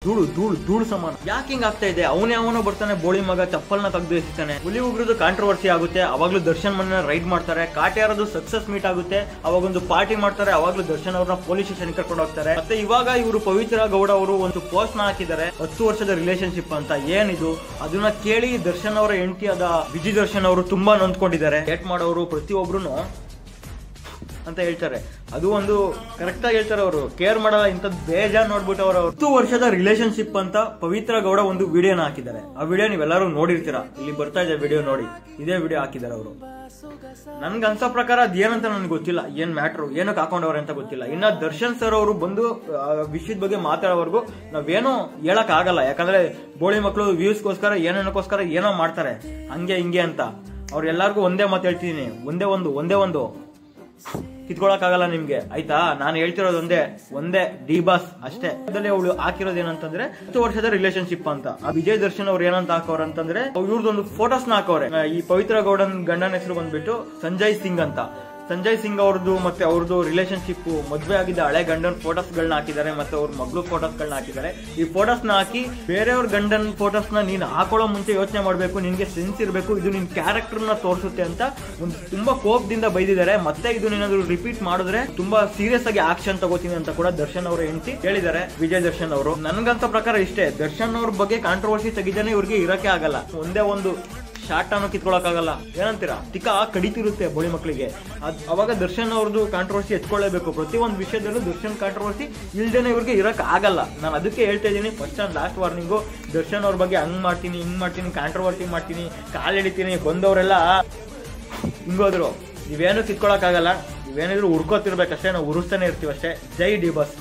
ಧೂಳು ಧೂಳು ಧೂಳು ಸಮಾನ. ಯಾಕೆ ಹಿಂಗ್ ಆಗ್ತಾ ಇದೆ? ಅವನೋ ಬರ್ತಾನೆ ಬೋಳಿ ಮಗ ಚಪ್ಪಲ್ನ ತೆಗೆದು ಎಸಿತಾನೆ. ಹುಲಿ ಉಗ್ರದ್ದು ಕಾಂಟ್ರವರ್ಸಿ ಆಗುತ್ತೆ, ಅವಾಗ್ಲೂ ದರ್ಶನ್ ಮನೆ ರೈಡ್ ಮಾಡ್ತಾರೆ. ಕಾಟ್ಯಾರದು ಸಕ್ಸಸ್ ಮೀಟ್ ಆಗುತ್ತೆ, ಅವಾಗೊಂದು ಪಾರ್ಟಿ ಮಾಡ್ತಾರೆ, ಅವಾಗ್ಲೂ ದರ್ಶನ್ ಅವ್ರನ್ನ ಪೊಲೀಸ್ ಸ್ಟೇಷನ್ ಕರ್ಕೊಂಡು ಹೋಗ್ತಾರೆ. ಮತ್ತೆ ಇವಾಗ ಇವರು ಪವಿತ್ರ ಗೌಡ ಅವರು ಒಂದು ಪೋಸ್ಟ್ ನ ಹಾಕಿದ್ದಾರೆ, 10 ವರ್ಷದ ರಿಲೇಶನ್ಶಿಪ್ ಅಂತ. ಏನಿದು? ಅದನ್ನ ಕೇಳಿ ದರ್ಶನ್ ಅವರ ಹೆಂಡತಿ ಆದ ವಿಜಯ್ ದರ್ಶನ್ ಅವರು ತುಂಬಾ ನೊಂದ್ಕೊಂಡಿದ್ದಾರೆ. ಡೇಟ್ ಮಾಡೋರು ಪ್ರತಿಯೊಬ್ರು ಅಂತ ಹೇಳ್ತಾರೆ. ಅದು ಒಂದು ಕರೆಕ್ಟ್ ಆಗಿ ಹೇಳ್ತಾರೆ, ಅವರು ಕೇರ್ ಮಾಡಲ್ಲ. ಇಂಥದ್ದು ಬೇಜಾನ್ ನೋಡ್ಬಿಟ್ಟು ಅವರು 10 ವರ್ಷದ ರಿಲೇಶನ್ಶಿಪ್ ಅಂತ ಪವಿತ್ರ ಗೌಡ ಒಂದು ವಿಡಿಯೋನ ಹಾಕಿದ್ದಾರೆ. ಆ ವಿಡಿಯೋ ನೀವೆಲ್ಲರೂ ನೋಡಿರ್ತೀರಾ, ಇಲ್ಲಿ ಬರ್ತಾ ಇದೆ ವಿಡಿಯೋ ನೋಡಿ. ಇದೇ ವಿಡಿಯೋ ಹಾಕಿದ್ದಾರೆ ಅವರು. ನನ್ಗೆ ಅನ್ಸೋ ಪ್ರಕಾರ ಅದೇನಂತ ನನ್ಗೆ ಗೊತ್ತಿಲ್ಲ, ಏನ್ ಮ್ಯಾಟ್ರು, ಏನಕ್ಕೆ ಹಾಕೊಂಡವ್ರೆ ಅಂತ ಗೊತ್ತಿಲ್ಲ. ಇನ್ನ ದರ್ಶನ್ ಸರ್ ಅವರು ಬಂದು ವಿಷಯದ ಬಗ್ಗೆ ಮಾತಾಡೋವರೆಗೂ ನಾವೇನೋ ಹೇಳಕ್ ಆಗಲ್ಲ. ಯಾಕಂದ್ರೆ ಬೋಳಿ ಮಕ್ಕಳು ವ್ಯೂಸ್ಗೋಸ್ಕರ ಏನೇನಕ್ಕೋಸ್ಕರ ಏನೋ ಮಾಡ್ತಾರೆ, ಹಂಗೆ ಹಿಂಗೆ ಅಂತ. ಅವ್ರೆಲ್ಲಾರ್ಗು ಒಂದೇ ಮಾತು ಹೇಳ್ತಿದೀನಿ, ಒಂದೇ ಒಂದು ಕಿತ್ಕೊಳಕ್ಕಾಗಲ್ಲ ನಿಮ್ಗೆ, ಆಯ್ತಾ? ನಾನು ಹೇಳ್ತಿರೋದು ಒಂದೇ ಡಿ ಬಾಸ್ ಅಷ್ಟೇ. ಅದರಲ್ಲಿ ಅವಳು ಹಾಕಿರೋದು ಏನಂತಂದ್ರೆ 10 ವರ್ಷದ ರಿಲೇಶನ್ಶಿಪ್ ಅಂತ. ಆ ವಿಜಯ್ ದರ್ಶನ್ ಅವ್ರು ಏನಂತ ಹಾಕೋರ್ ಅಂತಂದ್ರೆ, ಇವ್ರದೊಂದು ಫೋಟೋಸ್ನ ಹಾಕೋರೆ. ಈ ಪವಿತ್ರ ಗೌಡನ್ ಗಂಡನ ಹೆಸರು ಬಂದ್ಬಿಟ್ಟು ಸಂಜಯ್ ಸಿಂಗ್ ಅಂತ. ಸಂಜಯ್ ಸಿಂಗ್ ಅವ್ರದ್ದು ಮತ್ತೆ ಅವ್ರದ್ದು ರಿಲೇಶನ್ಶಿಪ್, ಮದ್ವೆ ಆಗಿದ್ದ ಹಳೆ ಗಂಡನ್ ಫೋಟೋಸ್ ಗಳನ್ನ ಹಾಕಿದ್ದಾರೆ, ಮತ್ತೆ ಅವ್ರ ಮಗಳು ಫೋಟೋಸ್ ಗಳನ್ನ ಹಾಕಿದ್ದಾರೆ. ಈ ಫೋಟೋಸ್ ನ ಹಾಕಿ ಬೇರೆಯವ್ರ ಗಂಡನ್ ಫೋಟೋಸ್ ನ ನೀನ್ ಹಾಕೊಳ್ಳೋ ಮುಂಚೆ ಯೋಚನೆ ಮಾಡ್ಬೇಕು, ನಿನ್ಗೆ ಸೆನ್ಸ್ ಇರಬೇಕು, ಇದು ನಿನ್ ಕ್ಯಾರೆಕ್ಟರ್ ನ ತೋರಿಸುತ್ತೆ ಅಂತ ಒಂದು ತುಂಬಾ ಕೋಪದಿಂದ ಬೈದಿದ್ದಾರೆ. ಮತ್ತೆ ಇದು ಏನಾದ್ರು ರಿಪೀಟ್ ಮಾಡಿದ್ರೆ ತುಂಬಾ ಸೀರಿಯಸ್ ಆಗಿ ಆಕ್ಷನ್ ತಗೋತೀನಿ ಅಂತ ಕೂಡ ದರ್ಶನ್ ಅವರ ಹೆಂಡತಿ ಹೇಳಿದ್ದಾರೆ, ವಿಜಯ್ ದರ್ಶನ್ ಅವರು. ನನ್ಗಂತ ಪ್ರಕಾರ ಇಷ್ಟೇ, ದರ್ಶನ್ ಅವ್ರ ಬಗ್ಗೆ ಕಾಂಟ್ರವರ್ಸಿ ತೆಗಿದಾನೆ ಇವ್ರಿಗೆ ಇರಕ್ಕೆ ಆಗಲ್ಲ. ಒಂದೇ ಒಂದು ಶಾರ್ಟ್ ಅನ್ನು ಕಿತ್ಕೊಳಕ್ಕಾಗಲ್ಲ. ಏನಂತೀರಾ? ತಿಕ್ಕ ಕಡಿತಿರುತ್ತೆ ಬೋಳಿ ಮಕ್ಕಳಿಗೆ. ಅವಾಗ ದರ್ಶನ್ ಅವ್ರದ್ದು ಕಾಂಟ್ರವರ್ಸಿ ಎತ್ಕೊಳ್ಳೇಬೇಕು. ಪ್ರತಿಯೊಂದು ವಿಷಯದಲ್ಲೂ ದರ್ಶನ್ ಕಾಂಟ್ರವರ್ಸಿ ಇಲ್ದೇನೆ ಇವ್ರಿಗೆ ಇರಕ್ ಆಗಲ್ಲ. ನಾನು ಅದಕ್ಕೆ ಹೇಳ್ತಾ ಇದ್ದೀನಿ, first and last warning, Darshan ಅವ್ರ ಬಗ್ಗೆ ಹಂಗ್ ಮಾಡ್ತೀನಿ, ಕಾಂಟ್ರವರ್ಸಿ ಮಾಡ್ತೀನಿ, ಕಾಲ್ ಹಿಡಿತೀನಿ, ಬಂದವರೆಲ್ಲ ಹಿಂಗೋದ್ರು. ನೀವೇನು ಕಿತ್ಕೊಳಕ್ಕಾಗಲ್ಲ, ನೀವೇನಿದ್ರು ಹುಡ್ಕೋತಿರ್ಬೇಕಷ್ಟೇ, ನಾವು ಉರಿಸ್ತಾನೆ ಇರ್ತೀವಿ ಅಷ್ಟೇ. ಜೈ ಡಿ ಬಾಸ್.